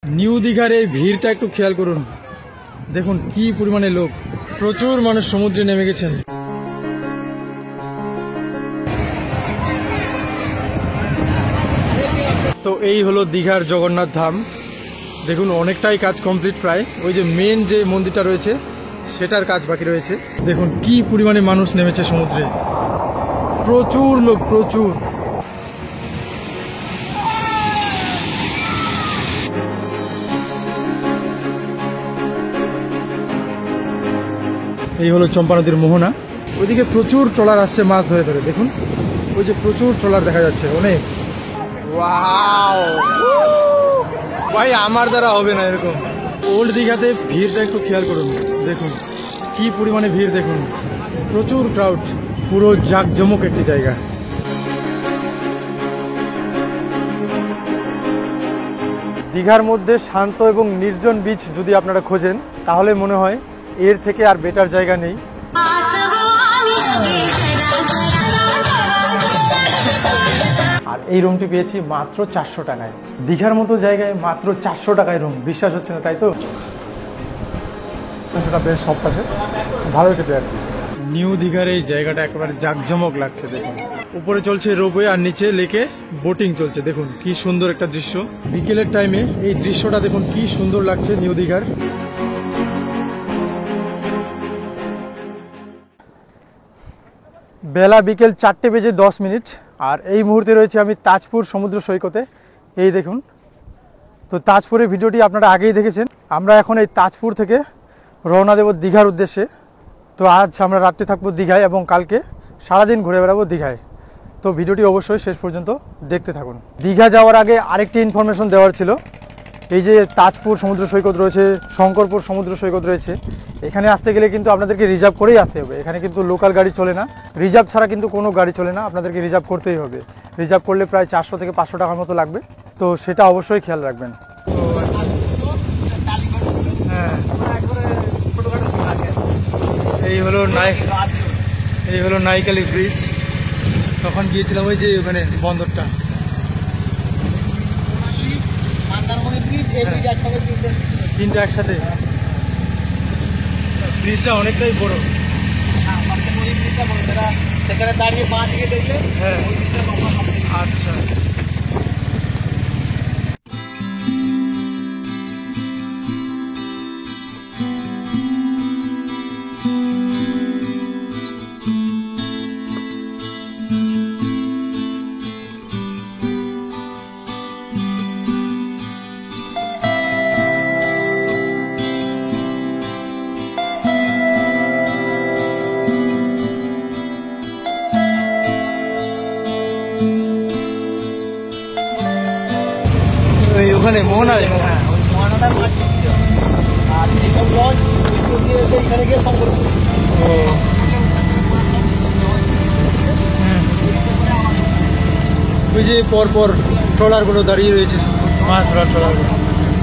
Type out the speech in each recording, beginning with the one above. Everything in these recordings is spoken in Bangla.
নিউ দীঘার এই ভিড়টা একটু খেয়াল করুন, দেখুন কি পরিমাণে লোক, প্রচুর মানুষ সমুদ্রে নেমে গেছেন। তো এই হলো দীঘার জগন্নাথ ধাম। দেখুন অনেকটাই কাজ কমপ্লিট প্রায়, ওই যে মেন যে মন্দিরটা রয়েছে সেটার কাজ বাকি রয়েছে। দেখুন কি পরিমাণে মানুষ নেমেছে সমুদ্রে, প্রচুর লোক, প্রচুর। এই হলো চম্পা নদীর মোহনা, ওইদিকে প্রচুর ট্রলার আসছে মাছ ধরে ধরে। দেখুন ওই যে প্রচুর ট্রলার দেখা যাচ্ছে, অনেক। ওয়াও ভাই, আমার দ্বারা হবে না এরকম। ওল্ড দীঘাতে ভিড়টা একটু খেয়াল করুন, দেখুন কি পরিমাণে ভিড়, দেখুন প্রচুর ক্রাউড, পুরো জাঁকজমক একটি জায়গা। দীঘার মধ্যে শান্ত এবং নির্জন বিচ যদি আপনারা খোঁজেন তাহলে মনে হয় এর থেকে আর বেটার জায়গা নেই। আর এই রুমটি পেয়েছি মাত্র 400 টাকায়। দীঘার মতো জায়গায় মাত্র 400 টাকায় রুম, বিশ্বাস হচ্ছে না তাই তো? বেশ সফট আছে, ভালোই খেতে আর কি। নিউ দীঘার এই জায়গাটা একেবারে জাঁকজমক লাগছে। দেখুন উপরে চলছে রোপওয়ে আর নিচে লেকে বোটিং চলছে। দেখুন কি সুন্দর একটা দৃশ্য, বিকেলের টাইমে এই দৃশ্যটা দেখুন কি সুন্দর লাগছে নিউ দীঘার। বেলা বিকেল 4:10 আর এই মুহূর্তে রয়েছে আমি তাজপুর সমুদ্র সৈকতে। এই দেখুন, তো তাজপুরের ভিডিওটি আপনারা আগেই দেখেছেন। আমরা এখন এই তাজপুর থেকে রওনা দেব দীঘার উদ্দেশ্যে। তো আজ আমরা রাত্রে থাকবো দীঘায় এবং কালকে সারাদিন ঘুরে বেড়াবো দীঘায়। তো ভিডিওটি অবশ্যই শেষ পর্যন্ত দেখতে থাকুন। দীঘা যাওয়ার আগে আরেকটি ইনফরমেশন দেওয়ার ছিল। এই যে তাজপুর সমুদ্র সৈকত রয়েছে, শঙ্করপুর সমুদ্র সৈকত রয়েছে, এখানে আসতে গেলে কিন্তু আপনাদেরকে রিজার্ভ করেই আসতে হবে। এখানে কিন্তু লোকাল গাড়ি চলে না, রিজার্ভ ছাড়া কিন্তু কোনো গাড়ি চলে না, আপনাদেরকে রিজার্ভ করতেই হবে। রিজার্ভ করলে প্রায় 400 থেকে 500 টাকার মতো লাগবে, তো সেটা অবশ্যই খেয়াল রাখবেন। হ্যাঁ, এই হলো নাইকালি ব্রিজ। তখন গিয়েছিলাম ওই যে ওখানে বন্দরটা, তিনটা একসাথে। ব্রিজটা অনেকটাই বড়, সেখানে দাঁড়িয়ে বাঁ দিকে দেখলে। হ্যাঁ আচ্ছা, ওখানে মোহনায়। হ্যাঁ, ওই মোহনাটার মাছ বিক্রি হয়। আর এইসব লজ দিয়ে এসে এখানে গিয়ে সব করে। ওই যে পরপর ট্রলারগুলো দাঁড়িয়ে রয়েছে, মাছ ধরার ট্রলারগুলো,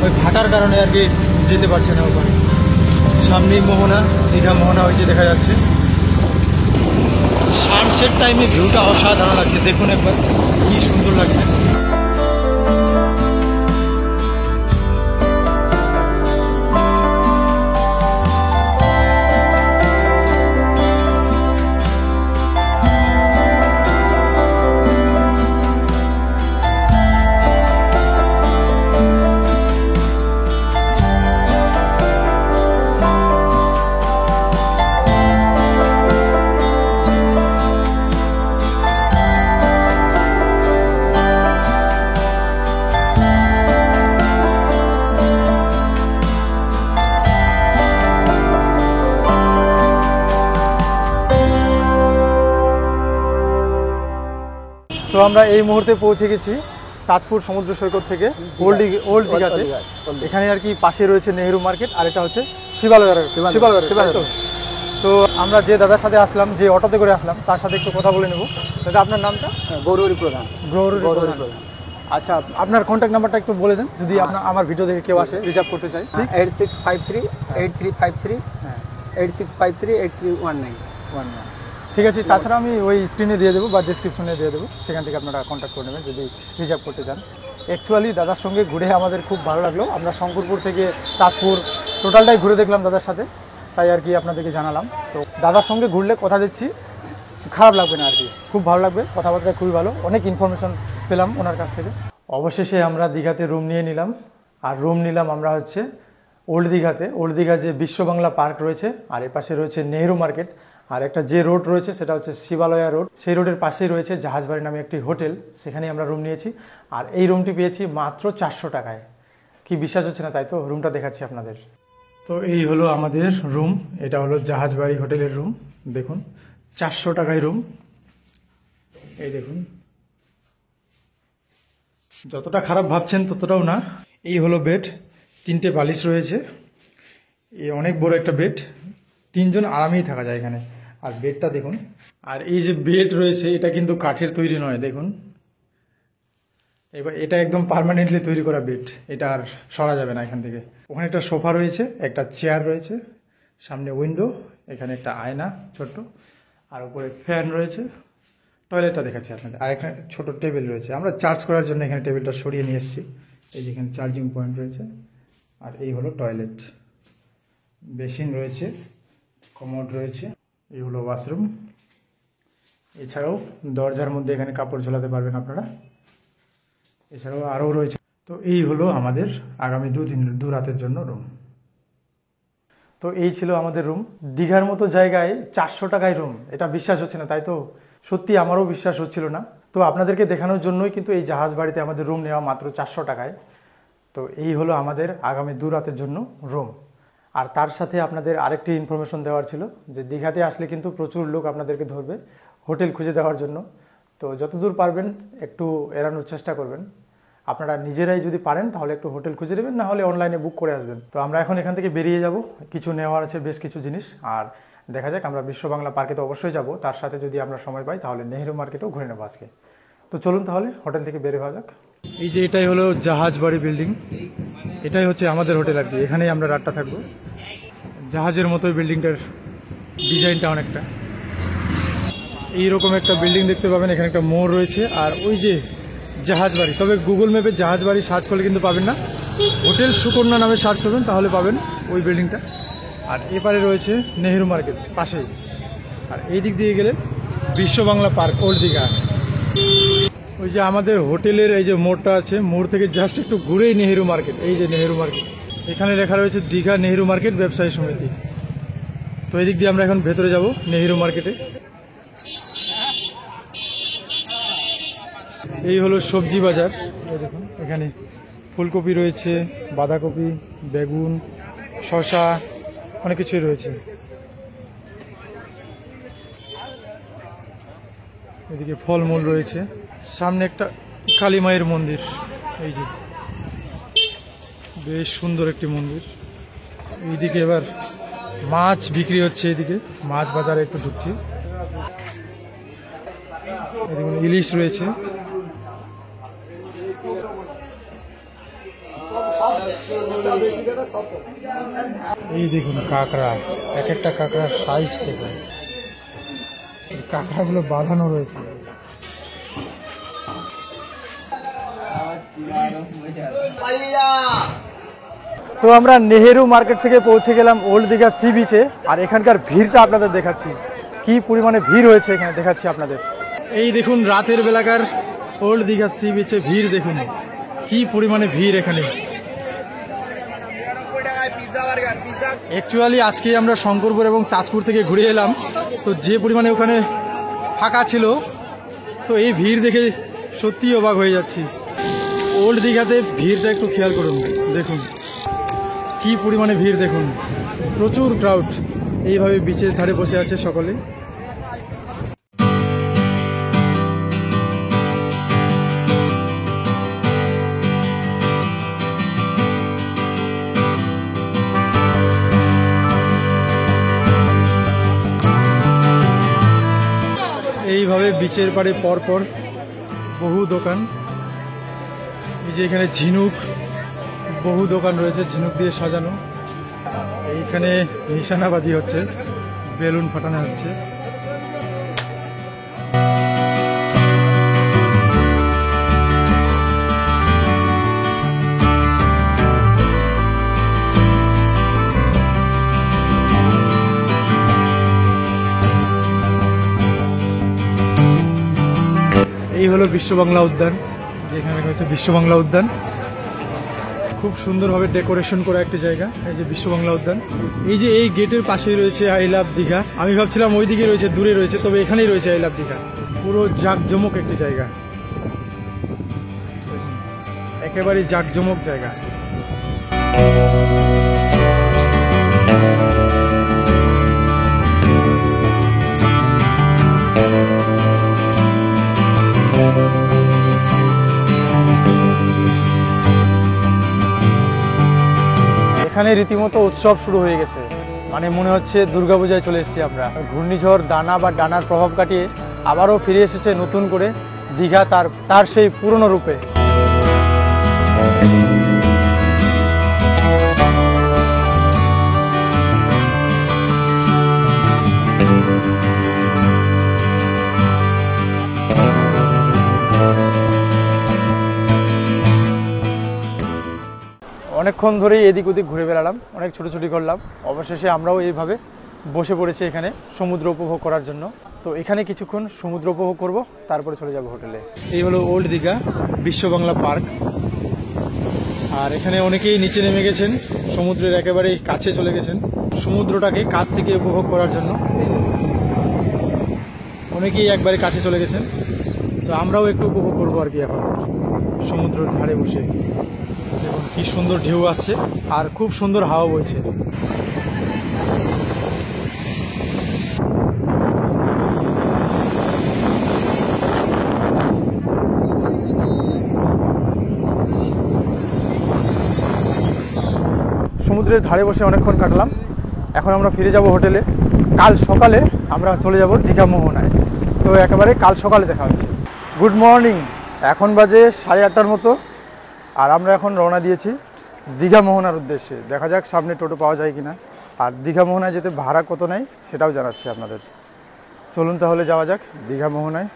ওই ভাটার কারণে আর কি যেতে পারছে না ওখানে। সামনেই মোহনা, দীঘা মোহনা ওই যে দেখা যাচ্ছে। সানসেট টাইমে ভিউটা অসাধারণ লাগছে, দেখুন একবার কি সুন্দর লাগছে। তো আমরা এই মুহূর্তে পৌঁছে গেছি তাজপুর সমুদ্র সৈকত থেকে ওল্ড দীঘাতে। এখানে আর কি পাশে রয়েছে নেহেরু মার্কেট, আর এটা হচ্ছে শিবালয়। তো আমরা যে দাদার সাথে আসলাম, যে অটোতে করে আসলাম, তার সাথে একটু কথা বলে নেব। দাদা আপনার নামটা? গৌরহরি প্রধান। আচ্ছা, আপনার কন্ট্যাক্ট নাম্বারটা একটু বলে দেন, যদি আমার ভিডিও দেখে কেউ আসে রিজার্ভ করতে চাই। 865383538319। ঠিক আছে, তাছাড়া আমি ওই স্ক্রিনে দিয়ে দেবো বা ডিসক্রিপশনে দিয়ে দেবো, সেখান থেকে আপনারা কন্ট্যাক্ট করে নেবেন যদি রিজার্ভ করতে চান। অ্যাকচুয়ালি দাদার সঙ্গে ঘুরে আমাদের খুব ভালো লাগলো। আমরা শঙ্করপুর থেকে তাজপুর টোটালটাই ঘুরে দেখলাম দাদার সাথে, তাই আর কি আপনাদেরকে জানালাম। তো দাদার সঙ্গে ঘুরলে কথা দিচ্ছি খারাপ লাগবে না আর কি, খুব ভালো লাগবে, কথাবার্তা খুবই ভালো, অনেক ইনফরমেশন পেলাম ওনার কাছ থেকে। অবশেষে আমরা দীঘাতে রুম নিয়ে নিলাম, আর রুম নিলাম আমরা হচ্ছে ওল্ড দীঘাতে। ওল্ড দীঘা যে বিশ্ব বাংলা পার্ক রয়েছে, আর এপাশে রয়েছে নেহেরু মার্কেট, আর একটা যে রোড রয়েছে সেটা হচ্ছে শিবালয়া রোড, সেই রোডের পাশেই রয়েছে জাহাজবাড়ি নামে একটি হোটেল, সেখানেই আমরা রুম নিয়েছি। আর এই রুমটি পেয়েছি মাত্র 400 টাকায়। কি বিশ্বাস হচ্ছে না, তাই তো? রুমটা দেখাচ্ছি আপনাদের। তো এই হলো আমাদের রুম, এটা হলো জাহাজবাড়ি হোটেলের রুম। দেখুন 400 টাকায় রুম, এই দেখুন। যতটা খারাপ ভাবছেন ততটাও না। এই হলো বেড, 3টে বালিশ রয়েছে, এই অনেক বড় একটা বেড, 3 জন আরামেই থাকা যায় এখানে। আর বেডটা দেখুন, আর এই যে বেড রয়েছে এটা কিন্তু কাঠের তৈরি নয়, দেখুন। এবার এটা একদম পার্মানেন্টলি তৈরি করা বেড, এটা আর সরা যাবে না এখান থেকে। ওখানে একটা সোফা রয়েছে, একটা চেয়ার রয়েছে, সামনে উইন্ডো, এখানে একটা আয়না ছোট্ট, আর উপরে ফ্যান রয়েছে। টয়লেটটা দেখাচ্ছি আপনাদের, আর এখানে ছোট টেবিল রয়েছে। আমরা চার্জ করার জন্য এখানে টেবিলটা সরিয়ে নিয়ে এসেছি, এই যে এখানে চার্জিং পয়েন্ট রয়েছে। আর এই হলো টয়লেট, বেসিন রয়েছে, কমোড রয়েছে, এই হলো ওয়াশরুম। এছাড়াও দরজার মধ্যে এখানে কাপড় ঝোলাতে পারবেন আপনারা, এছাড়াও আরও রয়েছে। তো এই হলো আমাদের আগামী 2 রাতের জন্য রুম। তো এই ছিল আমাদের রুম। দীঘার মতো জায়গায় 400 টাকায় রুম, এটা বিশ্বাস হচ্ছে না, তাই তো? সত্যি আমারও বিশ্বাস হচ্ছিল না। তো আপনাদেরকে দেখানোর জন্যই কিন্তু এই জাহাজ বাড়িতে আমাদের রুম নেওয়া মাত্র 400 টাকায়। তো এই হলো আমাদের আগামী 2 রাতের জন্য রুম। আর তার সাথে আপনাদের আরেকটি ইনফরমেশন দেওয়ার ছিল যে দীঘাতে আসলে কিন্তু প্রচুর লোক আপনাদেরকে ধরবে হোটেল খুঁজে দেওয়ার জন্য। তো যতদূর পারবেন একটু এড়ানোর চেষ্টা করবেন। আপনারা নিজেরাই যদি পারেন তাহলে একটু হোটেল খুঁজে নেবেন, না হলে অনলাইনে বুক করে আসবেন। তো আমরা এখন এখান থেকে বেরিয়ে যাব, কিছু নেওয়ার আছে বেশ কিছু জিনিস। আর দেখা যাক, আমরা বিশ্ব বাংলা পার্কে তো অবশ্যই যাব, তার সাথে যদি আমরা সময় পাই তাহলে নেহেরু মার্কেটেও ঘুরে নেবো আজকে। তো চলুন তাহলে হোটেল থেকে বের হওয়া যাক। এই যে এটাই হলো জাহাজবাড়ি বিল্ডিং, এটাই হচ্ছে আমাদের হোটেল আর কি, এখানেই আমরা রাতটা থাকবো। জাহাজের মতোই বিল্ডিংটার ডিজাইনটা অনেকটা এইরকম একটা বিল্ডিং দেখতে পাবেন। এখানে একটা মোড় রয়েছে, আর ওই যে জাহাজবাড়ি, তবে গুগল ম্যাপে জাহাজবাড়ি সার্চ করলে কিন্তু পাবেন না, হোটেল সুকন্যা নামে সার্চ করবেন তাহলে পাবেন ওই বিল্ডিংটা। আর এপারে রয়েছে নেহেরু মার্কেট পাশেই, আর এই দিক দিয়ে গেলে বিশ্ব বাংলা পার্ক ওল্ড দীঘা। ওই যে আমাদের হোটেলের এই যে মোড়টা আছে, মোড় থেকে জাস্ট একটু ঘুরেই নেহেরু মার্কেট, এই যে নেহেরু মার্কেট, এখানে লেখা রয়েছে দীঘা নেহেরু মার্কেট ব্যবসায়ী সমিতি। তো এই দিক দিয়ে আমরা এখন ভেতরে যাব নেহেরু মার্কেটে। এই হলো সবজি বাজার, দেখুন এখানে ফুলকপি রয়েছে, বাঁধাকপি, বেগুন, শসা, অনেক কিছুই রয়েছে। এদিকে ফলমূল রয়েছে, সামনে একটা কালী মায়ের মন্দির, এই যে বেশ সুন্দর একটি মন্দির। এইদিকে এবার মাছ বিক্রি হচ্ছে, এদিকে মাছ বাজারে একটু ঢুকছি। এদিকে ইলিশ রয়েছে, এই দেখুন কাঁকড়া, এক একটা কাঁকড়ার সাইজ দেখুন, কাঁকড়াগুলো বাঁধানো রয়েছে। তো আমরা নেহেরু মার্কেট থেকে পৌঁছে গেলাম ওল্ড দীঘা সি বিচে, আর এখানকার ভিড়টা আপনাদের দেখাচ্ছি, কি পরিমাণে ভিড় হয়েছে এখানে দেখাচ্ছি আপনাদের। এই দেখুন রাতের বেলাকার ওল্ড দীঘা সি বিচে ভিড় দেখুন, কি পরিমাণে ভিড় এখানে। অ্যাকচুয়ালি আজকে আমরা শঙ্করপুর এবং তাজপুর থেকে ঘুরে এলাম, তো যে পরিমাণে ওখানে ফাঁকা ছিল, তো এই ভিড় দেখে সত্যিই অবাক হয়ে যাচ্ছি। ওল্ড দীঘাতে ভিড়টা একটু খেয়াল করুন, দেখুন কি পরিমাণে ভিড় দেখুন, প্রচুর ক্রাউড। এইভাবে বিচের ধারে বসে আছে সকলে। এইভাবে বিচের পাড়ে পরপর বহু দোকান, এই যে এখানে ঝিনুক, বহু দোকান রয়েছে ঝিনুক দিয়ে সাজানো। এইখানে নিশানাবাজি হচ্ছে, বেলুন ফাটানো হচ্ছে। এই হলো বিশ্ব বাংলা উদ্যান, যেখানে হচ্ছে বিশ্ব বাংলা উদ্যান। খুব সুন্দরভাবে ডেকোরেশন করা একটা জায়গা, এই যে বিশ্ব বাংলা উদ্যান। এই যে এই গেটের পাশেই রয়েছে আই লাভ দীঘা। আমি ভাবছিলাম ওই দিকে রয়েছে, দূরে রয়েছে, তবে এখানেই রয়েছে আই লাভ দীঘা। পুরো জাঁকজমক একটি জায়গা, একেবারেই জাঁকজমক জায়গা। এখানে রীতিমতো উৎসব শুরু হয়ে গেছে, মানে মনে হচ্ছে দুর্গাপূজায় চলে এসেছি আমরা। ঘূর্ণিঝড় দানা বা ডানার প্রভাব কাটিয়ে আবারও ফিরে এসেছে নতুন করে দীঘা তার সেই পুরনো রূপে। অনেকক্ষণ ধরেই এদিক ওদিক ঘুরে বেড়ালাম, অনেক ছোটাছুটি করলাম। অবশেষে আমরাও এইভাবে বসে পড়েছি এখানে সমুদ্র উপভোগ করার জন্য। তো এখানে কিছুক্ষণ সমুদ্র উপভোগ করব, তারপরে চলে যাব হোটেলে। এই হলো ওল্ড দীঘা বিশ্ব বাংলা পার্ক। আর এখানে অনেকেই নিচে নেমে গেছেন, সমুদ্রের একেবারে কাছে চলে গেছেন সমুদ্রটাকে কাছ থেকে উপভোগ করার জন্য। অনেকেই একবারে কাছে চলে গেছেন, তো আমরাও একটু উপভোগ করবো আর কি। এখন সমুদ্রের ধারে বসে দেখুন কি সুন্দর ঢেউ আসছে আর খুব সুন্দর হাওয়া বইছে। সমুদ্রের ধারে বসে অনেকক্ষণ কাটলাম, এখন আমরা ফিরে যাব হোটেলে। কাল সকালে আমরা চলে যাব দীঘা মোহনায়। তো একেবারে কাল সকালে দেখা হচ্ছে। গুড মর্নিং, এখন বাজে 8:30টার মতো, আর আমরা এখন রওনা দিয়েছি দীঘা মোহনার উদ্দেশ্যে। দেখা যাক সামনে টোটো পাওয়া যায় কিনা, আর দীঘা মোহনায় যেতে ভাড়া কত নেয় সেটাও জানাচ্ছি আপনাদের। চলুন তাহলে যাওয়া যাক দীঘা মোহনায়।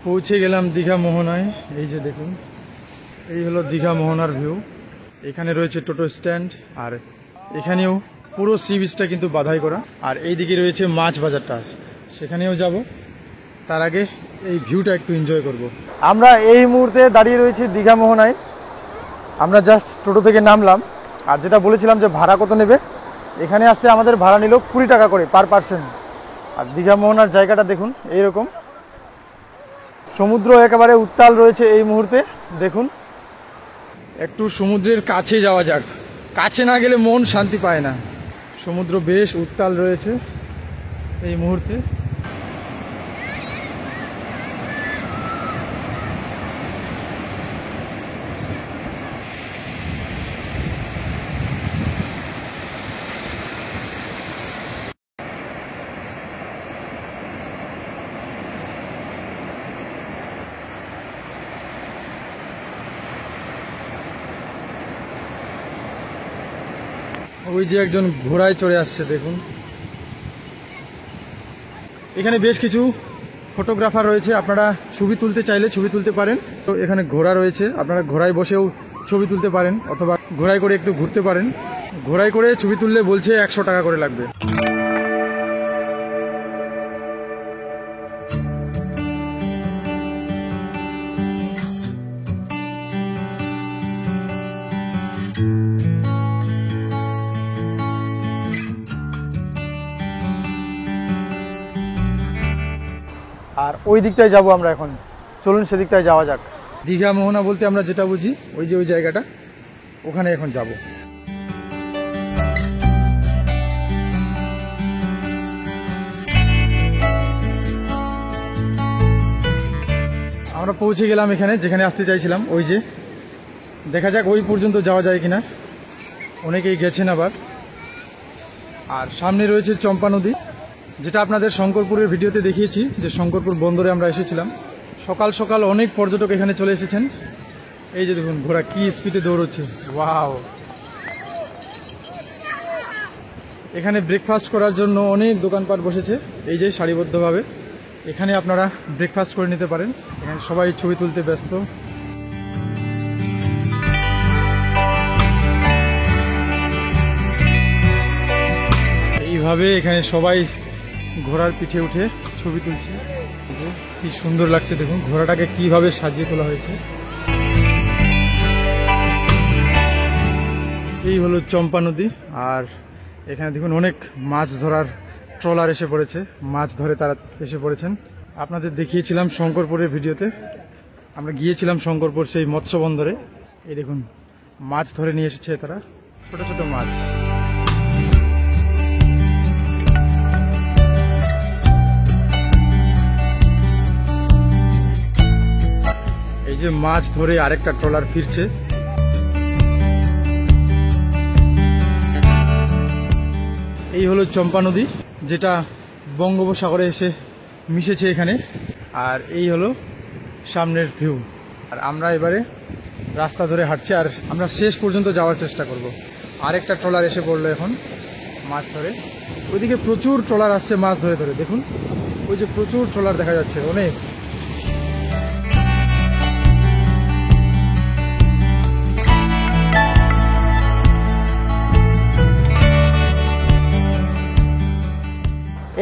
পৌঁছে গেলাম দীঘা মোহনায়। এই যে দেখুন, এই হলো দীঘা মোহনার ভিউ। এখানে রয়েছে টোটো স্ট্যান্ড, আর এখানেও পুরো সি বিচটা কিন্তু বাধাই করা। আর এই দিকে রয়েছে মাছ বাজারটা, সেখানেও যাব। তার আগে এই ভিউটা একটু এনজয় করব। আমরা এই মুহূর্তে দাঁড়িয়ে রয়েছি দীঘা মোহনায়। আমরা জাস্ট টোটো থেকে নামলাম, আর যেটা বলেছিলাম যে ভাড়া কত নেবে, এখানে আসতে আমাদের ভাড়া নিল 20 টাকা করে পার পার্সন। আর দীঘা মোহনার জায়গাটা দেখুন, এইরকম সমুদ্র একেবারে উত্তাল রয়েছে এই মুহূর্তে। দেখুন, একটু সমুদ্রের কাছে যাওয়া যাক, কাছে না গেলে মন শান্তি পায় না। সমুদ্র বেশ উত্তাল রয়েছে এই মুহূর্তে। ওই যে একজন ঘোড়ায় চড়ে আসছে দেখুন। এখানে বেশ কিছু ফটোগ্রাফার রয়েছে, আপনারা ছবি তুলতে চাইলে ছবি তুলতে পারেন। তো এখানে ঘোড়া রয়েছে, আপনারা ঘোড়ায় বসেও ছবি তুলতে পারেন, অথবা ঘোড়ায় করে একটু ঘুরতে পারেন। ঘোড়ায় করে ছবি তুললে বলছে 100 টাকা করে লাগবে। আর ওই দিকটায় যাব আমরা এখন, চলুন সেদিকটায় যাওয়া যাক। দীঘা মোহনা বলতে আমরা যেটা বুঝি, ওই যে ওই জায়গাটা, ওখানে এখন যাব। আমরা পৌঁছে গেলাম এখানে, যেখানে আসতে চাইছিলাম। ওই যে দেখা যাক ওই পর্যন্ত যাওয়া যায় কিনা, অনেকেই গেছেন আবার। আর সামনে রয়েছে চম্পা নদী, যেটা আপনাদের শঙ্করপুরের ভিডিওতে দেখিয়েছি, যে শঙ্করপুর বন্দরে আমরা এসেছিলাম। সকাল সকাল অনেক পর্যটক এখানে চলে এসেছেন। এই যে দেখুন ঘোড়া কি স্পিডে দৌড়চ্ছে, ওয়াও! এখানে ব্রেকফাস্ট করার জন্য অনেক দোকানপাট বসেছে, এই যে সারিবদ্ধভাবে। এখানে আপনারা ব্রেকফাস্ট করে নিতে পারেন। এখানে সবাই ছবি তুলতে ব্যস্ত। এইভাবে এখানে সবাই ঘোড়ার পিঠে উঠে ছবি তুলছে। কি সুন্দর লাগছে দেখুন, ঘোড়াটাকে কিভাবে সাজিয়ে তোলা হয়েছে। এই হলো চম্পা নদী। আর এখানে দেখুন অনেক মাছ ধরার ট্রলার এসে পড়েছে, মাছ ধরে তারা এসে পড়েছেন। আপনাদের দেখিয়েছিলাম শঙ্করপুরের ভিডিওতে, আমরা গিয়েছিলাম শঙ্করপুর সেই মৎস্য বন্দরে। এই দেখুন মাছ ধরে নিয়ে এসেছে তারা, ছোট ছোট মাছ। এই যে মাছ ধরে আরেকটা ট্রলার ফিরছে। এই হলো চম্পা নদী, যেটা বঙ্গোপসাগরে এসে মিশেছে এখানে। আর এই হলো সামনের ভিউ। আর আমরা এবারে রাস্তা ধরে হাঁটছি, আর আমরা শেষ পর্যন্ত যাওয়ার চেষ্টা করব। আরেকটা ট্রলার এসে পড়লো এখন মাছ ধরে। ওইদিকে প্রচুর ট্রলার আসছে মাছ ধরে ধরে, দেখুন ওই যে প্রচুর ট্রলার দেখা যাচ্ছে অনেক।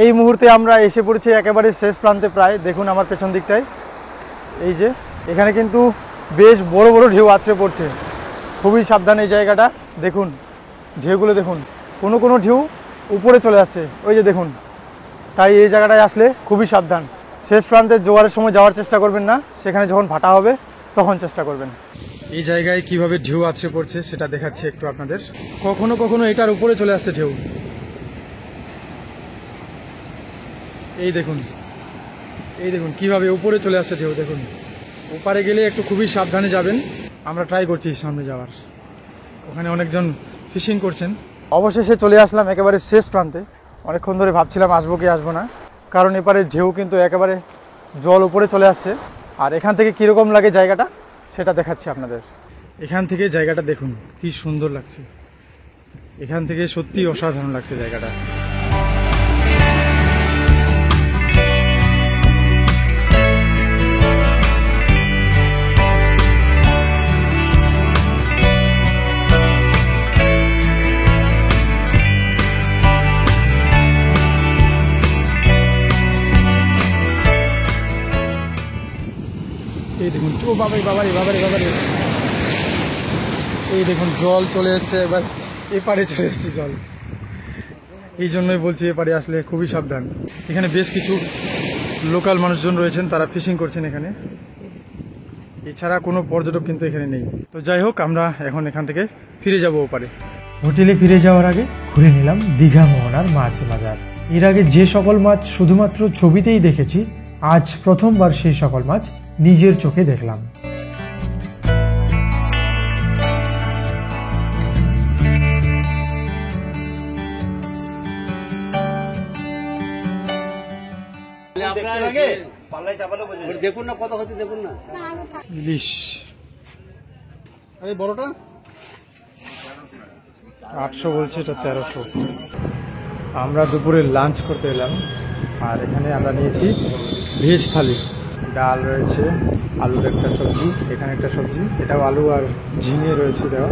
এই মুহূর্তে আমরা এসে পড়েছি একেবারে শেষ প্রান্তে প্রায়। দেখুন আমার পেছন দিকটায় এই যে, এখানে কিন্তু বেশ বড় বড় ঢেউ আছড়ে পড়ছে। খুবই সাবধান এই জায়গাটা। দেখুন ঢেউগুলো দেখুন, কোনো কোনো ঢেউ উপরে চলে আসছে, ওই যে দেখুন। তাই এই জায়গাটায় আসলে খুবই সাবধান। শেষ প্রান্তে জোয়ারের সময় যাওয়ার চেষ্টা করবেন না, সেখানে যখন ভাটা হবে তখন চেষ্টা করবেন। এই জায়গায় কিভাবে ঢেউ আছড়ে পড়ছে সেটা দেখাচ্ছি একটু আপনাদের। কখনো কখনো এটার উপরে চলে আসছে ঢেউ। এই দেখুন, এই দেখুন কিভাবে উপরে চলে আসছে ঢেউ। দেখুন ওপারে গেলে একটু খুবই সাবধানে যাবেন। আমরা ট্রাই করছি সামনে যাওয়ার, ওখানে অনেকজন ফিশিং করছেন। অবশেষে চলে আসলাম একেবারে শেষ প্রান্তে। অনেকক্ষণ ধরে ভাবছিলাম আসবো কি আসবো না, কারণ এপারে ঢেউ কিন্তু একেবারে জল উপরে চলে আসছে। আর এখান থেকে কীরকম লাগে জায়গাটা সেটা দেখাচ্ছি আপনাদের। এখান থেকে জায়গাটা দেখুন কি সুন্দর লাগছে, এখান থেকে সত্যি অসাধারণ লাগছে জায়গাটা। এই দেখুন, ও বাবাই বাবাই বাবারে বাবারে, এই দেখুন জল চলে এসছে, এবার এপারে চলে এসছে জল। এই জন্যই বলছি এপারে আসলে খুবই সাবধান। এখানে বেশ কিছু লোকাল মানুষজন রয়েছেন, তারা ফিশিং করছেন এখানে। এছাড়া কোনো পর্যটক কিন্তু এখানে নেই। তো যাই হোক, আমরা এখন এখান থেকে ফিরে যাব ওপারে। হোটেলে ফিরে যাওয়ার আগে ঘুরে নিলাম দীঘা মোহনার মাছ বাজার। এর আগে যে সকল মাছ শুধুমাত্র ছবিতেই দেখেছি, আজ প্রথমবার সেই সকল মাছ নিজের চোখে দেখলাম। দেখুন না কত হচ্ছে, দেখুন না। ইলিশ, আরে বড়টা 800 বলছে, এটা 1300। আমরা দুপুরে লাঞ্চ করতে এলাম, আর এখানে আমরা নিয়েছি ভেজ থালি। ডাল রয়েছে, আলুর একটা সবজি, এখানে একটা সবজি, এটাও আলু আর ঝিঙে রয়েছে দেওয়া,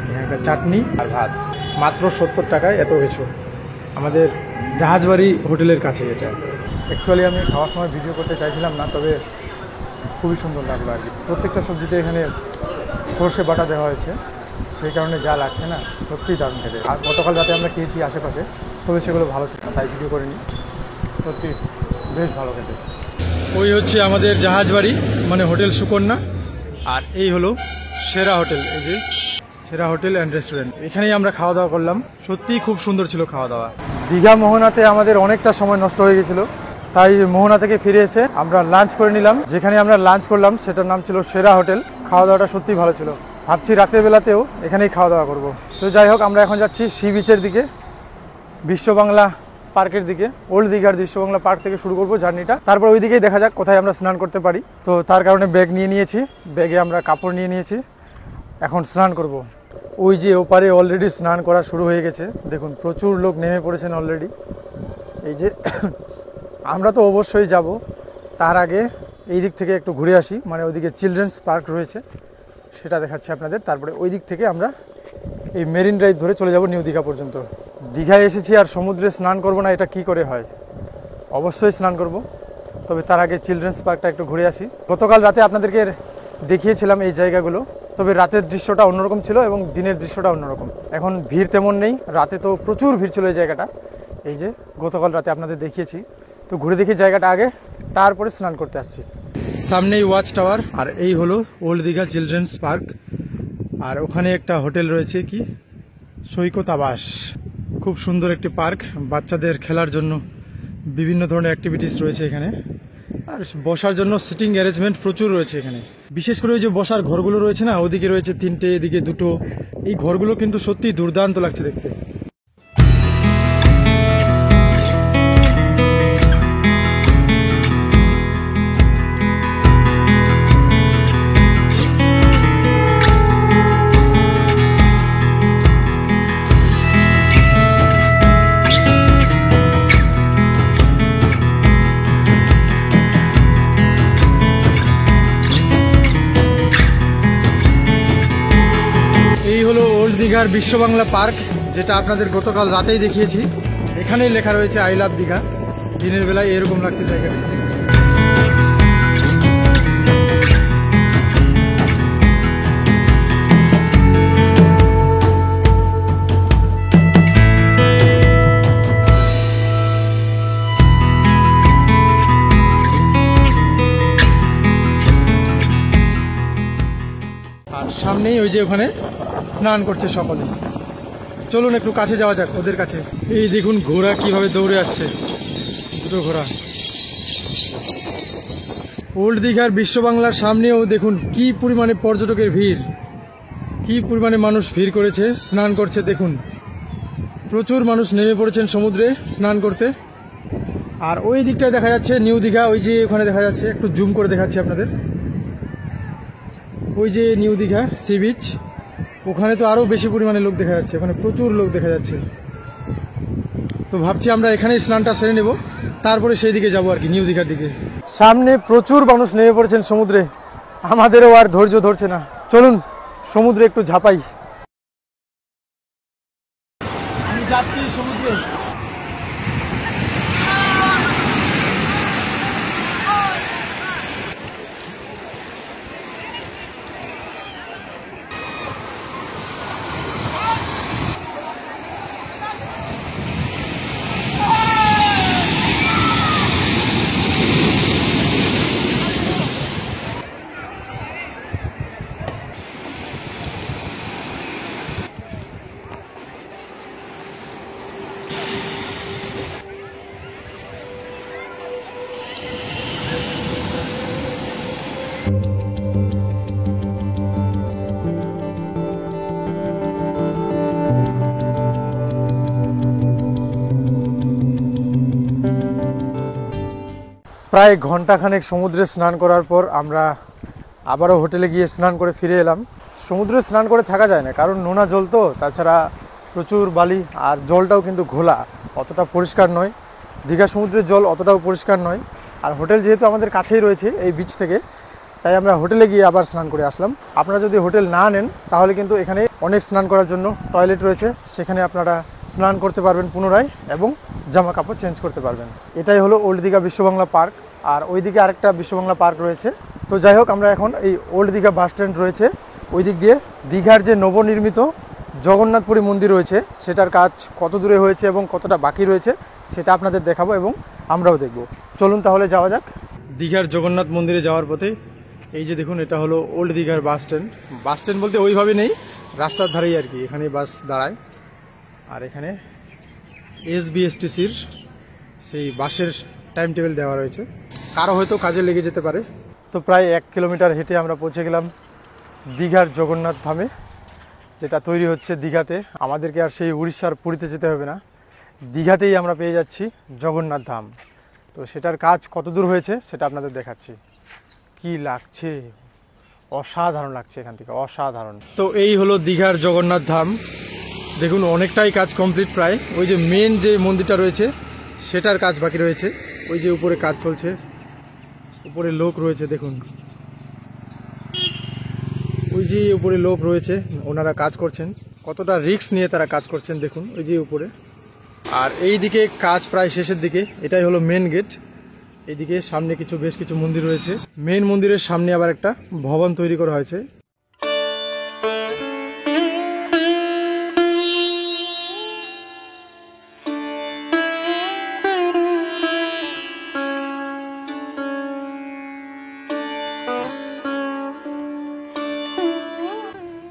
এখানে একটা চাটনি আর ভাত। মাত্র 70 টাকায় এত কিছু। আমাদের জাহাজবাড়ি হোটেলের কাছে এটা। অ্যাকচুয়ালি আমি খাওয়ার সময় ভিডিও করতে চাইছিলাম না, তবে খুবই সুন্দর লাগলো আর কি। প্রত্যেকটা সবজিতে এখানে সর্ষে বাটা দেওয়া হয়েছে, সেই কারণে যা লাগছে না সত্যিই দারুণ খেতে। আর গতকাল রাতে আমরা খেয়েছি আশেপাশে, তবে সেগুলো ভালো ছিল না, তাই ভিডিও করিনি। সত্যি বেশ ভালো খেতে। ওই হচ্ছে আমাদের জাহাজবাড়ি, মানে হোটেল সুকন্যা। আর এই হলো সেরা হোটেল, এই যে সেরা হোটেল অ্যান্ড রেস্টুরেন্ট। এখানেই আমরা খাওয়া দাওয়া করলাম, সত্যিই খুব সুন্দর ছিল খাওয়া দাওয়া। দীঘা মোহনাতে আমাদের অনেকটা সময় নষ্ট হয়ে গেছিলো, তাই মোহনা থেকে ফিরে এসে আমরা লাঞ্চ করে নিলাম। যেখানে আমরা লাঞ্চ করলাম সেটার নাম ছিল সেরা হোটেল। খাওয়া দাওয়াটা সত্যিই ভালো ছিল। ভাবছি রাতের বেলাতেও এখানেই খাওয়া দাওয়া করব। তো যাই হোক, আমরা এখন যাচ্ছি সি বিচের দিকে, বিশ্ববাংলা পার্কের দিকে। ওল্ড দীঘার বিশ্ববাংলা পার্ক থেকে শুরু করবো জার্নিটা, তারপর ওই দিকেই দেখা যাক কোথায় আমরা স্নান করতে পারি। তো তার কারণে ব্যাগ নিয়ে নিয়েছি, ব্যাগে আমরা কাপড় নিয়ে নিয়েছি, এখন স্নান করব। ওই যে ওপারে অলরেডি স্নান করা শুরু হয়ে গেছে, দেখুন প্রচুর লোক নেমে পড়েছেন অলরেডি। এই যে আমরা তো অবশ্যই যাব, তার আগে এই দিক থেকে একটু ঘুরে আসি, মানে ওইদিকে চিলড্রেন্স পার্ক রয়েছে সেটা দেখাচ্ছি আপনাদের। তারপরে ওই দিক থেকে আমরা এই মেরিন ড্রাইভ ধরে চলে যাব নিউ দীঘা পর্যন্ত। দীঘায় এসেছি আর সমুদ্রে স্নান করব না, এটা কি করে হয়? অবশ্যই স্নান করব, তবে তার আগে চিলড্রেন্স পার্কটা একটু ঘুরে আসি। গতকাল রাতে আপনাদেরকে দেখিয়েছিলাম এই জায়গাগুলো, তবে রাতের দৃশ্যটা অন্যরকম ছিল এবং দিনের দৃশ্যটা অন্যরকম। এখন ভিড় তেমন নেই, রাতে তো প্রচুর ভিড় ছিল এই জায়গাটা। এই যে গতকাল রাতে আপনাদের দেখিয়েছি, তো ঘুরে দেখি জায়গাটা আগে, তারপরে স্নান করতে আসছি। সামনেই ওয়াচ টাওয়ার, আর এই হলো ওল্ড দীঘা চিলড্রেন্স পার্ক। আর ওখানে একটা হোটেল রয়েছে, কি সৈকত আবাস। খুব সুন্দর একটি পার্ক, বাচ্চাদের খেলার জন্য বিভিন্ন ধরনের অ্যাক্টিভিটিস রয়েছে এখানে। আর বসার জন্য সিটিং অ্যারেঞ্জমেন্ট প্রচুর রয়েছে এখানে। বিশেষ করে ওই যে বসার ঘরগুলো রয়েছে না, ওদিকে রয়েছে 3টে, এদিকে 2টো। এই ঘরগুলো কিন্তু সত্যি দুর্দান্ত লাগছে দেখতে। দীঘার বিশ্ব বাংলা পার্ক, যেটা আপনাদের গতকাল রাতেই দেখিয়েছি। এখানেই লেখা রয়েছে আই লাভ দীঘা। দিনের বেলায় এরকম লাগছে জায়গাটা। আর সামনেই ওই যে ওখানে স্নান করছে সকলে। চলুন একটু কাছে যাওয়া যাক ওদের কাছে। এই দেখুন ঘোড়া কিভাবে দৌড়ে আসছে, 2টো ঘোড়া। ওল্ড দীঘার বিশ্ব বাংলার সামনেও দেখুন কি পরিমাণে পর্যটকের ভিড়, কি পরিমাণে মানুষ ভিড় করেছে, স্নান করছে। দেখুন প্রচুর মানুষ নেমে পড়েছেন সমুদ্রে স্নান করতে। আর ওই দিকটায় দেখা যাচ্ছে নিউ দীঘা, ওই যে ওখানে দেখা যাচ্ছে, একটু জুম করে দেখাচ্ছি আপনাদের। ওই যে নিউ দীঘা সি বিচ, ওখানে তো আরও বেশি পরিমাণে লোক দেখা যাচ্ছে, ওখানে প্রচুর লোক দেখা যাচ্ছে। তো ভাবছি আমরা এখানেই স্নানটা সেরে নেব, তারপরে সেই দিকে যাবো আর কি, নিউ দীঘার দিকে। সামনে প্রচুর মানুষ নেমে পড়েছেন সমুদ্রে, আমাদেরও আর ধৈর্য ধরছে না। চলুন সমুদ্রে একটু ঝাঁপাই। আমি যাচ্ছি সমুদ্রে। প্রায় ঘন্টাখানেক সমুদ্রে স্নান করার পর আমরা আবারও হোটেলে গিয়ে স্নান করে ফিরে এলাম। সমুদ্রে স্নান করে থাকা যায় না, কারণ নোনা জল তো, তাছাড়া প্রচুর বালি, আর জলটাও কিন্তু ঘোলা, অতটা পরিষ্কার নয়। দীঘা সমুদ্রের জল অতটাও পরিষ্কার নয়। আর হোটেল যেহেতু আমাদের কাছেই রয়েছে এই বিচ থেকে, তাই আমরা হোটেলে গিয়ে আবার স্নান করে আসলাম। আপনারা যদি হোটেল না নেন তাহলে কিন্তু এখানে অনেক স্নান করার জন্য টয়লেট রয়েছে, সেখানে আপনারা স্নান করতে পারবেন পুনরায় এবং জামা কাপড় চেঞ্জ করতে পারবেন। এটাই হলো ওল্ড দীঘা বিশ্ববাংলা পার্ক। আর ওইদিকে আরেকটা বিশ্ববাংলা পার্ক রয়েছে। তো যাই হোক, আমরা এখন এই ওল্ড দীঘা বাস স্ট্যান্ড রয়েছে ওই দিক দিয়ে দীঘার যে নবনির্মিত জগন্নাথপুরী মন্দির রয়েছে, সেটার কাজ কত দূরে হয়েছে এবং কতটা বাকি রয়েছে সেটা আপনাদের দেখাবো এবং আমরাও দেখব। চলুন তাহলে যাওয়া যাক। দীঘার জগন্নাথ মন্দিরে যাওয়ার পথে এই যে দেখুন, এটা হলো ওল্ড দীঘার বাস স্ট্যান্ড। বাস স্ট্যান্ড বলতে ওইভাবে নেই, রাস্তার ধারেই আর কি, এখানে বাস দাঁড়ায়। আর এখানে এসবিএসটিসির সেই বাসের টাইম টেবিল দেওয়া রয়েছে, কারো হয়তো কাজে লেগে যেতে পারে। তো প্রায় 1 কিলোমিটার হেঁটে আমরা পৌঁছে গেলাম দীঘার জগন্নাথ ধামে, যেটা তৈরি হচ্ছে দীঘাতে। আমাদেরকে আর সেই উড়িষ্যার পুরীতে যেতে হবে না, দীঘাতেই আমরা পেয়ে যাচ্ছি জগন্নাথ ধাম। তো সেটার কাজ কত দূর হয়েছে সেটা আপনাদের দেখাচ্ছি। কি লাগছে, অসাধারণ লাগছে এখান থেকে, অসাধারণ। তো এই হলো দীঘার জগন্নাথ ধাম। দেখুন অনেকটাই কাজ কমপ্লিট প্রায়। ওই যে মেন যে মন্দিরটা রয়েছে সেটার কাজ বাকি রয়েছে। ওই যে উপরে কাজ চলছে, উপরে লোক রয়েছে দেখুন, ওই যে উপরে লোক রয়েছে, ওনারা কাজ করছেন। কতটা রিস্ক নিয়ে তারা কাজ করছেন দেখুন ওই যে উপরে। আর এই দিকে কাজ প্রায় শেষের দিকে। এটাই হলো মেন গেট। এইদিকে সামনে বেশ কিছু মন্দির রয়েছে। মেন মন্দিরের সামনে আবার একটা ভবন তৈরি করা হয়েছে।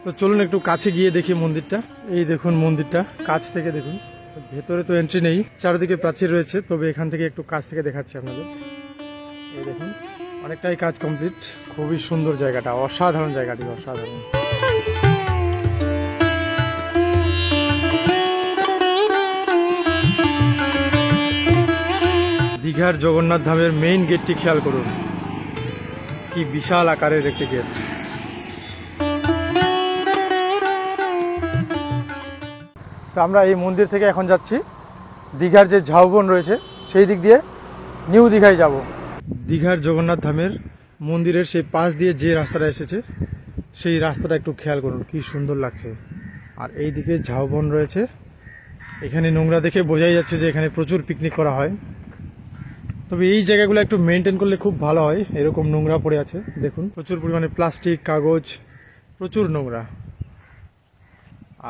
তো চলুন একটু কাছে গিয়ে দেখি মন্দিরটা। এই দেখুন মন্দিরটা কাছ থেকে দেখুন। ভেতরে তো এন্ট্রি নেই, চারিদিকে প্রাচীর রয়েছে, তবে এখান থেকে একটু কাছ থেকে দেখাচ্ছি আপনাদের। এই দেখুন অনেকটাই কাজ কমপ্লিট। খুবই সুন্দর জায়গাটা, অসাধারণ জায়গাটি, অসাধারণ। দীঘার জগন্নাথ ধামের মেইন গেটটি খেয়াল করুন, কি বিশাল আকারের একটি গেট। তো আমরা এই মন্দির থেকে এখন যাচ্ছি দীঘার যে ঝাউবন রয়েছে সেই দিক দিয়ে নিউ দীঘায় যাব। দীঘার জগন্নাথ ধামের মন্দিরের সেই পাশ দিয়ে যে রাস্তাটা এসেছে সেই রাস্তাটা একটু খেয়াল করুন, কি সুন্দর লাগছে। আর এই দিকে ঝাউবন রয়েছে। এখানে নোংরা দেখে বোঝাই যাচ্ছে যে এখানে প্রচুর পিকনিক করা হয়। তবে এই জায়গাগুলো একটু মেনটেন করলে খুব ভালো হয়। এরকম নোংরা পড়ে আছে দেখুন, প্রচুর পরিমাণে প্লাস্টিক, কাগজ, প্রচুর নোংরা।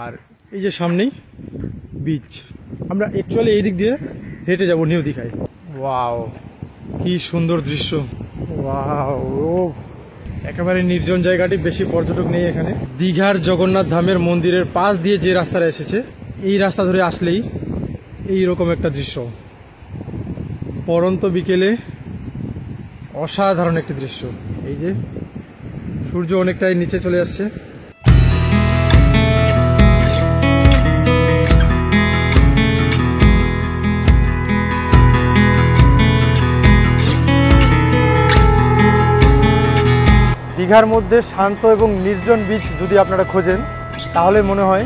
আর এই যে সামনেই বিচ। আমরা অ্যাকচুয়ালি এই দিক দিয়ে হেঁটে যাব নিউ দীঘায়। ওয়াও, কি সুন্দর দৃশ্য। ওয়াও, একেবারে নির্জন জায়গাটি, বেশি পর্যটক নেই এখানে। দীঘার জগন্নাথ ধামের মন্দিরের পাশ দিয়ে যে রাস্তাটা এসেছে এই রাস্তা ধরে আসলেই এইরকম একটা দৃশ্য। পরন্ত বিকেলে অসাধারণ একটি দৃশ্য। এই যে সূর্য অনেকটাই নিচে চলে আসছে। দীঘার মধ্যে শান্ত এবং নির্জন বিচ যদি আপনারা খোঁজেন তাহলে মনে হয়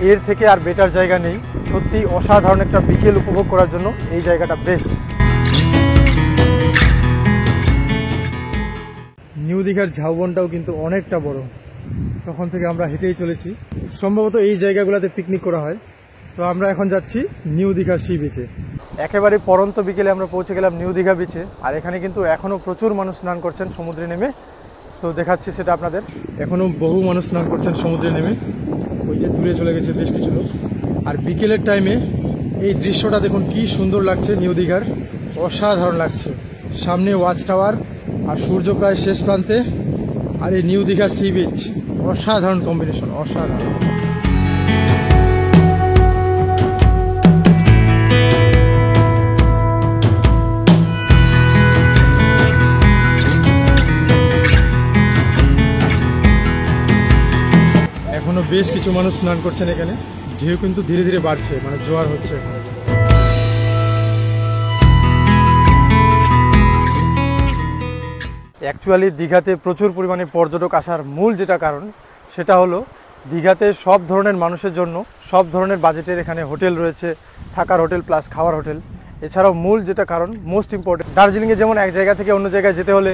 এর থেকে আর বেটার জায়গা নেই। সত্যি অসাধারণ একটা বিকেল উপভোগ করার জন্য এই জায়গাটা বেস্ট। নিউ দীঘার ঝাউবনটাও কিন্তু অনেকটা বড়। তখন থেকে আমরা হেঁটেই চলেছি। সম্ভবত এই জায়গাগুলোতে পিকনিক করা হয়। তো আমরা এখন যাচ্ছি নিউ দীঘার সি বিচে। একেবারে পরন্ত বিকেলে আমরা পৌঁছে গেলাম নিউ দীঘা বিচে। আর এখানে কিন্তু এখনও প্রচুর মানুষ স্নান করছেন সমুদ্রে নেমে। তো দেখাচ্ছি সেটা আপনাদের। এখনও বহু মানুষ স্নান করছেন সমুদ্রে নেমে। ওই যে দূরে চলে গেছে বেশ কিছু লোক। আর বিকেলের টাইমে এই দৃশ্যটা দেখুন কি সুন্দর লাগছে নিউ দীঘার, অসাধারণ লাগছে। সামনে ওয়াচ টাওয়ার আর সূর্য প্রায় শেষ প্রান্তে, আর এই নিউ দীঘা সি বিচ, অসাধারণ কম্বিনেশন, অসাধারণ। এখনো বেশ কিছু মানুষ স্নান করছেন এখানে। ঢেউ কিন্তু ধীরে ধীরে বাড়ছে, মানে জোয়ার হচ্ছে এখানে। অ্যাকচুয়ালি দীঘাতে প্রচুর পরিমাণে পর্যটক আসার মূল যেটা কারণ সেটা হলো দীঘাতে সব ধরনের মানুষের জন্য সব ধরনের বাজেটের এখানে হোটেল রয়েছে, থাকার হোটেল প্লাস খাওয়ার হোটেল। এছাড়াও মূল যেটা কারণ মোস্ট ইম্পর্টেন্ট, দার্জিলিংয়ে যেমন এক জায়গা থেকে অন্য জায়গায় যেতে হলে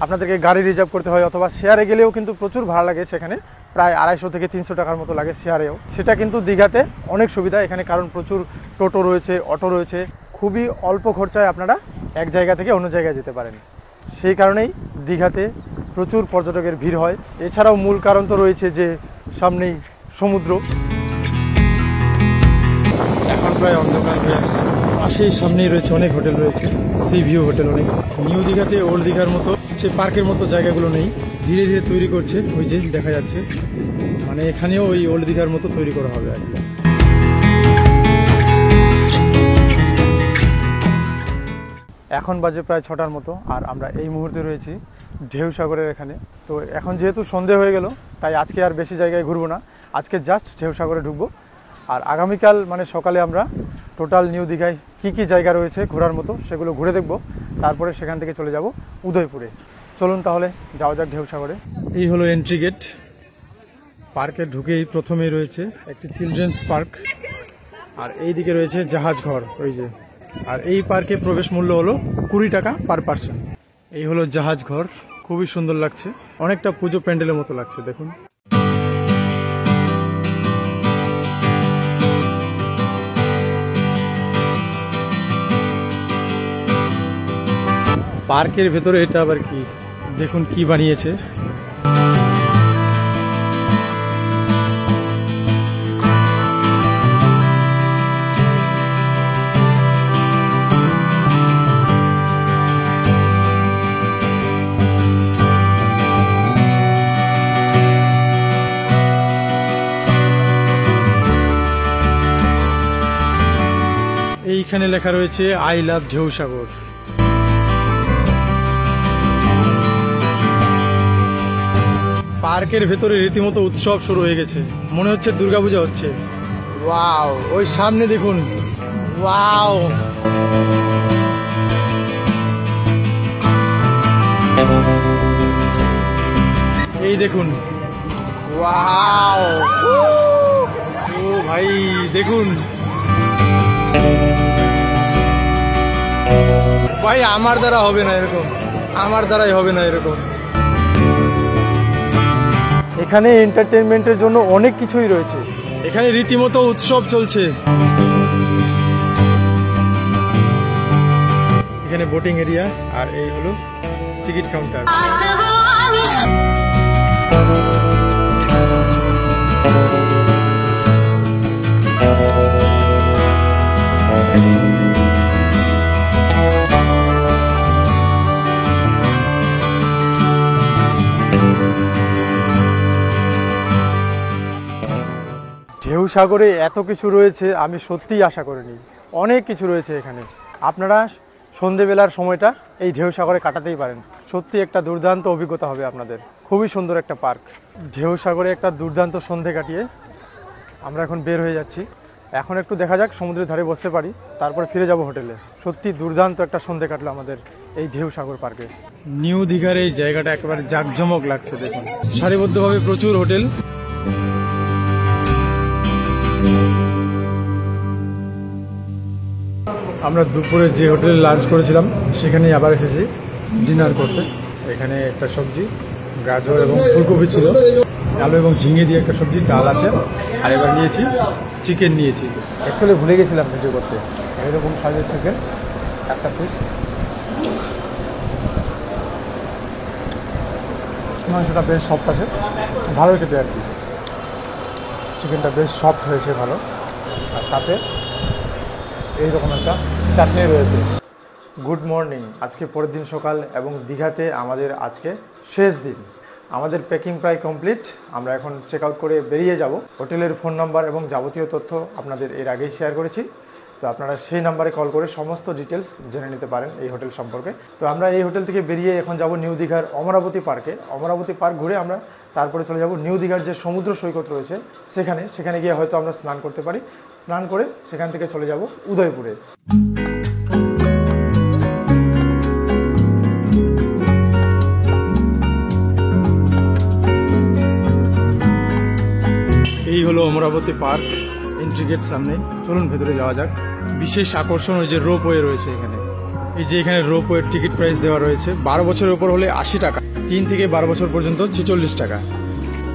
আপনাদেরকে গাড়ি রিজার্ভ করতে হয়, অথবা শেয়ারে গেলেও কিন্তু প্রচুর ভাড়া লাগে, সেখানে প্রায় 250 থেকে 300 টাকার মতো লাগে শেয়ারেও। সেটা কিন্তু দীঘাতে অনেক সুবিধা এখানে, কারণ প্রচুর টোটো রয়েছে, অটো রয়েছে। খুবই অল্প খরচায় আপনারা এক জায়গা থেকে অন্য জায়গায় যেতে পারেন। সেই কারণেই দীঘাতে প্রচুর পর্যটকের ভিড় হয়। এছাড়াও মূল কারণ তো রয়েছে যে সামনেই সমুদ্র। এখন প্রায় অন্ধকার হয়ে আসছে। পাশেই সামনেই রয়েছে অনেক হোটেল রয়েছে, সি ভিউ হোটেল অনেক। নিউ দীঘাতে ওল্ড দীঘার মতো সে পার্কের মতো জায়গাগুলো নেই, ধীরে ধীরে তৈরি করছে। ওই যে দেখা যাচ্ছে, মানে এখানেও ওই ওল্ড দীঘার মতো তৈরি করা হবে আর কি। এখন বাজে প্রায় 6টার মতো, আর আমরা এই মুহূর্তে রয়েছি ঢেউ সাগরের এখানে। তো এখন যেহেতু সন্ধে হয়ে গেল, তাই আজকে আর বেশি জায়গায় ঘুরবো না, আজকে জাস্ট ঢেউ সাগরে ঢুকবো। আর আগামীকাল মানে সকালে আমরা টোটাল নিউ দীঘায় কী কী জায়গা রয়েছে ঘোরার মতো সেগুলো ঘুরে দেখব। তারপরে সেখান থেকে চলে যাব উদয়পুরে। চলুন তাহলে যাওয়া যাক ঢেউসাগরে। এই হলো এন্ট্রি গেট। পার্কে ঢুকেই প্রথমেই রয়েছে একটি চিলড্রেন্স পার্ক, আর এই দিকে রয়েছে জাহাজ ঘর ওই যে। আর এই পার্কে প্রবেশ মূল্য হলো 20 টাকা পার পার্সন। এই হলো জাহাজ ঘর, খুবই সুন্দর লাগছে, অনেকটা পুজো প্যান্ডেলের মতো লাগছে দেখুন। পার্কের ভেতরে এটা আবার কি, দেখুন কি বানিয়েছে। এইখানে লেখা রয়েছে আই লাভ ঢেউসাগর। পার্কের ভেতরে রীতিমতো উৎসব শুরু হয়ে গেছে, মনে হচ্ছে দুর্গাপূজা হচ্ছে। ওয়াও, ওই সামনে দেখুন, ওয়াও। এই দেখুন, ওয়াও, ও ভাই দেখুন ভাই, আমার দ্বারা হবে না এরকম, আমার দ্বারাই হবে না এরকম। এখানে এন্টারটেইনমেন্টের জন্য অনেক কিছুই রয়েছে, এখানে রীতিমতো উৎসব চলছে। এখানে বোটিং এরিয়া, আর এই হলো টিকিট কাউন্টার। ঢেউসাগরে এত কিছু রয়েছে আমি সত্যিই আশা করিনি, অনেক কিছু রয়েছে এখানে। আপনারা সন্ধেবেলার সময়টা এই ঢেউসাগরে কাটাতেই পারেন, সত্যি একটা দুর্দান্ত অভিজ্ঞতা হবে আপনাদের। খুবই সুন্দর একটা পার্ক। ঢেউসাগরে একটা দুর্দান্ত সন্ধে কাটিয়ে আমরা এখন বের হয়ে যাচ্ছি। এখন একটু দেখা যাক সমুদ্রের ধারে বসতে পারি, তারপরে ফিরে যাব হোটেলে। সত্যি দুর্দান্ত একটা সন্ধে কাটলো আমাদের এই ঢেউসাগর পার্কে। নিউ দীঘার এই জায়গাটা একেবারে জাঁকজমক লাগছে দেখুন, সারিবদ্ধভাবে প্রচুর হোটেল। আমরা দুপুরে যে হোটেলে লাঞ্চ করেছিলাম সেখানেই আবার এসেছি ডিনার করতে। এখানে একটা সবজি, গাজর এবং ফুলকপি ছিল, আলু এবং ঝিঙে দিয়ে একটা সবজি, ডাল আছে, আর এবার নিয়েছি চিকেন নিয়েছি। অ্যাকচুয়ালি ভুলে গেছিলাম ভিডিও করতে। এরকম সাইজের চিকেন একটা পিস, মাংসটা বেশ সফট আছে, ভালোই খেতে আর কি। চিকেনটা বেশ সফট হয়েছে ভালো, আর তাতে এইরকম একটা চাটনি রয়েছে। গুড মর্নিং, আজকে পরের দিন সকাল এবং দীঘাতে আমাদের আজকে শেষ দিন। আমাদের প্যাকিং প্রায় কমপ্লিট, আমরা এখন চেক আউট করে বেরিয়ে যাব। হোটেলের ফোন নাম্বার এবং যাবতীয় তথ্য আপনাদের এর আগেই শেয়ার করেছি, তো আপনারা সেই নাম্বারে কল করে সমস্ত ডিটেলস জেনে নিতে পারেন এই হোটেল সম্পর্কে। তো আমরা এই হোটেল থেকে বেরিয়ে এখন যাব নিউ দীঘার অমরাবতী পার্কে। অমরাবতী পার্ক ঘুরে আমরা তারপরে চলে যাব নিউ দীঘার যে সমুদ্র সৈকত রয়েছে সেখানে গিয়ে হয়তো আমরা স্নান করতে পারি। স্নান করে সেখান থেকে চলে যাব উদয়পুরে। এই হলো অমরাবতী পার্ক, এন্ট্রি গেট সামনে। চলুন ভেতরে যাওয়া যাক। বিশেষ আকর্ষণ ওই যে রোপওয়ে রয়েছে এখানে। এই যে এখানে রোপওয়ের টিকিট প্রাইস দেওয়া রয়েছে, 12 বছরের উপর হলে 80 টাকা, 3 থেকে 12 বছর পর্যন্ত 46 টাকা।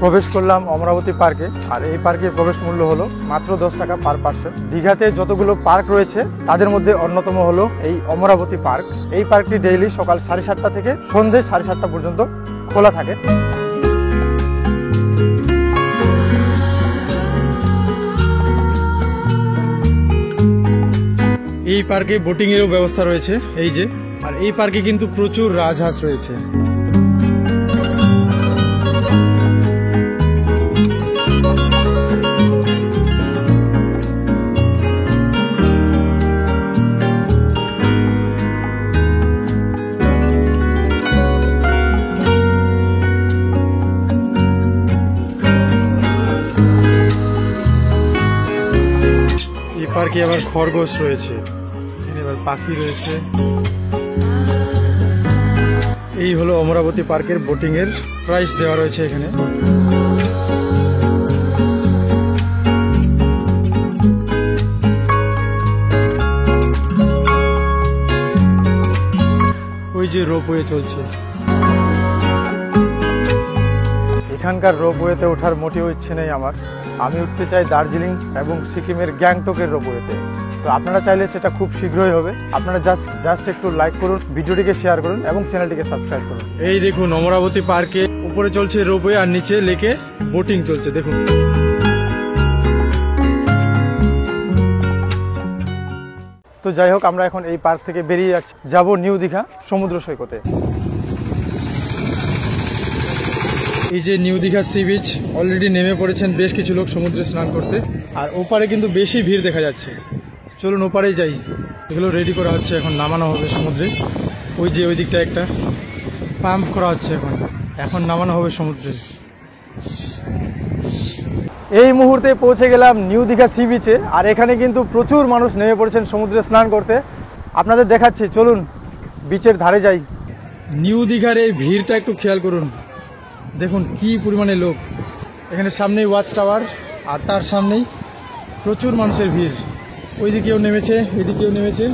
প্রবেশ করলাম অমরাবতী পার্কে, আর এই পার্কে প্রবেশ মূল্য হলো মাত্র 10 টাকা পার পার্সন। দীঘাতে যতগুলো পার্ক রয়েছে তাদের মধ্যে অন্যতম হলো এই অমরাবতী পার্ক। এই পার্কটি ডেইলি সকাল 7:30 থেকে সন্ধ্যে 7:30 পর্যন্ত খোলা থাকে। এই পার্কে বোটিং এরও ব্যবস্থা রয়েছে এই যে, আর এই পার্কে কিন্তু প্রচুর রাজহাঁস রয়েছে। এই পার্কে আবার খরগোশ রয়েছে, এবার পাখি রয়েছে। এই হলো অমরাবতী পার্কের বোটিং এর প্রাইস দেওয়া রয়েছে এখানে। ওই যে রোপওয়ে চলছে, এখানকার রোপওয়েতে ওঠার মোটেও ইচ্ছে নেই আমার। আমি উঠতে চাই দার্জিলিং এবং সিকিমের গ্যাংটকের রোপওয়েতে। তো আপনারা চাইলে সেটা খুব শীঘ্রই হবে। আপনারা জাস্ট একটু লাইক করুন, ভিডিওটিকে শেয়ার করুন এবং চ্যানেলটিকে সাবস্ক্রাইব করুন। এই দেখুন অমরাবতী পার্কে উপরে চলছে রোপওয়ে আর নিচে লেকে বোটিং চলছে দেখুন। তো যাই হোক, আমরা এখন এই পার্ক থেকে বেরিয়ে যাব নিউ দীঘা সমুদ্র সৈকতে। এই যে new Digha sea beach, already নেমে পড়েছেন বেশ কিছু লোক সমুদ্রে স্নান করতে, আর ওপারে কিন্তু বেশি ভিড় দেখা যাচ্ছে। চলুন ওপারেই যাই। এগুলো রেডি করা হচ্ছে, এখন নামানো হবে সমুদ্রে। ওই যে ওই দিকটা একটা পাম্প করা হচ্ছে, এখন নামানো হবে সমুদ্রে। এই মুহূর্তে পৌঁছে গেলাম নিউ দীঘা সি বিচে, আর এখানে কিন্তু প্রচুর মানুষ নেমে পড়েছেন সমুদ্রে স্নান করতে। আপনাদের দেখাচ্ছি, চলুন বিচের ধারে যাই। নিউ দীঘার এই ভিড়টা একটু খেয়াল করুন, দেখুন কি পরিমাণে লোক। এখানে সামনেই ওয়াচ টাওয়ার, আর তার সামনেই প্রচুর মানুষের ভিড়। ওইদিকেও নেমেছে, এদিকেও নেমেছে,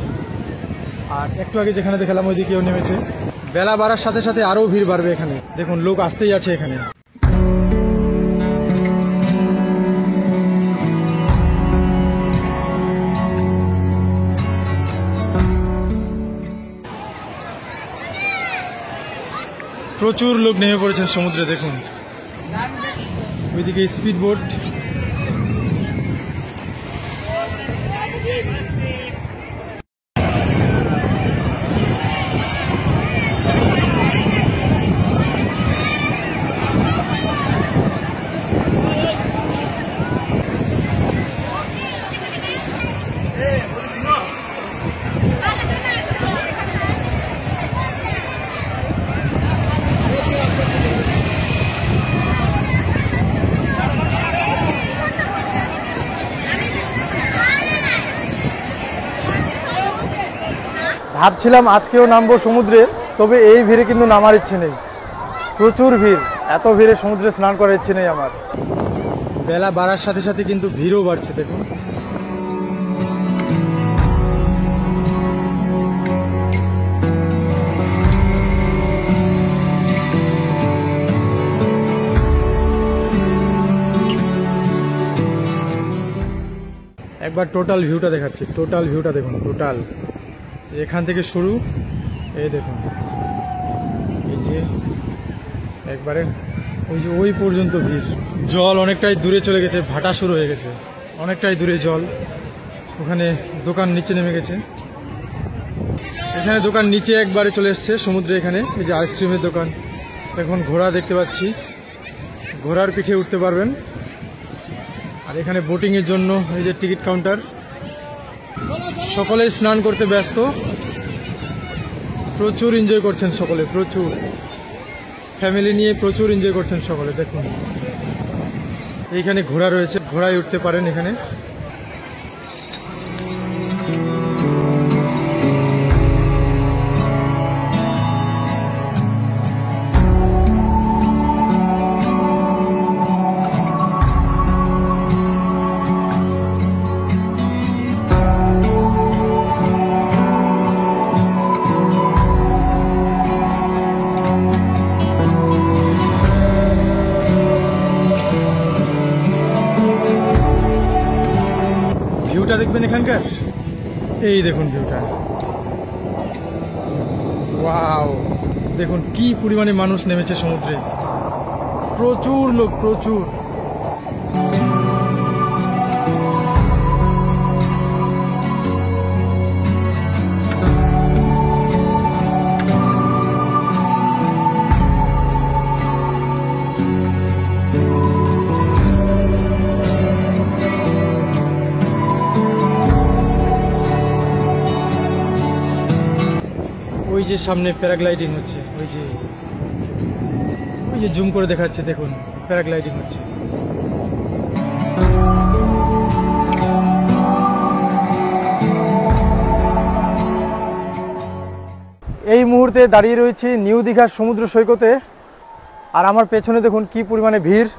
আর একটু আগে যেখানে দেখালাম ওইদিকেও নেমেছে। বেলা বাড়ার সাথে সাথে আরও ভিড় বাড়বে এখানে, দেখুন লোক আসতেই আছে এখানে। প্রচুর লোক নেমে পড়েছেন সমুদ্রে, দেখুন ওইদিকে স্পিড বোট। ভাবছিলাম আজকেও নামবো সমুদ্রে, তবে এই ভিড়ে কিন্তু নামার ইচ্ছে নেই। প্রচুর ভিড়, এত ভিড়ে সমুদ্রে স্নান করার ইচ্ছে নেই আমার। বেলা বাড়ার সাথে সাথে কিন্তু ভিড়ও বাড়ছে, দেখুন। একবার টোটাল ভিউটা দেখাচ্ছি, টোটাল ভিউটা দেখুন। টোটাল এখান থেকে শুরু, এই দেখুন, এই যে একবারে ওই যে ওই পর্যন্ত ভিড়। জল অনেকটাই দূরে চলে গেছে, ভাটা শুরু হয়ে গেছে, অনেকটাই দূরে জল। ওখানে দোকান নিচে নেমে গেছে, এখানে দোকান নিচে একবারে চলে এসছে সমুদ্রে। এখানে এই যে আইসক্রিমের দোকান। এখন ঘোড়া দেখতে পাচ্ছি, ঘোড়ার পিঠে উঠতে পারবেন। আর এখানে বোটিংয়ের জন্য এই যে টিকিট কাউন্টার। সকলেই স্নান করতে ব্যস্ত, প্রচুর এনজয় করছেন সকলে, প্রচুর ফ্যামিলি নিয়ে প্রচুর এনজয় করছেন সকলে। দেখুন এইখানে ঘোড়া রয়েছে, ঘোড়ায় উঠতে পারেন এখানে। ভিউটা দেখবেন এখানকার, এই দেখুন ভিউটা, ওয়াও! দেখুন কি পরিমাণে মানুষ নেমেছে সমুদ্রে, প্রচুর লোক, প্রচুর। ওই যে সামনে প্যারাগ্লাইডিং হচ্ছে, ওই যে জুম করে দেখাচ্ছে, দেখুন প্যারাগ্লাইডিং হচ্ছে। এই মুহূর্তে মুহূর্তে দাঁড়িয়ে রয়েছি নিউ দীঘার সমুদ্র সৈকতে। আর আমার পেছনে দেখুন কি পরিমাণে ভিড়,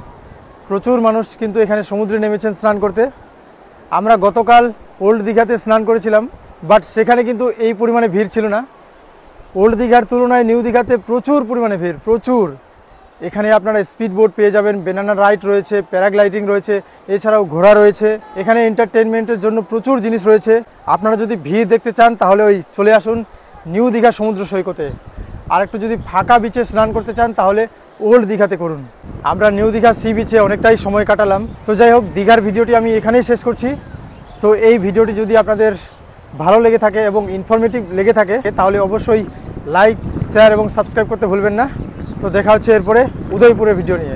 প্রচুর মানুষ কিন্তু এখানে সমুদ্রে নেমেছেন স্নান করতে। আমরা গতকাল ওল্ড দীঘাতে স্নান করেছিলাম, বাট সেখানে কিন্তু এই পরিমাণে ভিড় ছিল না। ওল্ড দীঘার তুলনায় নিউ দীঘাতে প্রচুর পরিমাণে ভিড়, প্রচুর। এখানে আপনারা স্পিড বোট পেয়ে যাবেন, ব্যানানা রাইড রয়েছে, প্যারাগ্লাইডিং রয়েছে, এছাড়াও ঘোড়া রয়েছে। এখানে এন্টারটেনমেন্টের জন্য প্রচুর জিনিস রয়েছে। আপনারা যদি ভিড় দেখতে চান তাহলে চলে আসুন নিউ দীঘা সমুদ্র সৈকতে। আর একটু যদি ফাঁকা বিচে স্নান করতে চান তাহলে ওল্ড দীঘাতে করুন। আমরা নিউ দীঘা সি বিচে অনেকটাই সময় কাটালাম। তো যাই হোক, দীঘার ভিডিওটি আমি এখানেই শেষ করছি। তো এই ভিডিওটি যদি আপনাদের ভালো লেগে থাকে এবং ইনফরমেটিভ লেগে থাকে তাহলে অবশ্যই লাইক, শেয়ার এবং সাবস্ক্রাইব করতে ভুলবেন না। তো দেখা হচ্ছে এরপরে উদয়পুরের ভিডিও নিয়ে।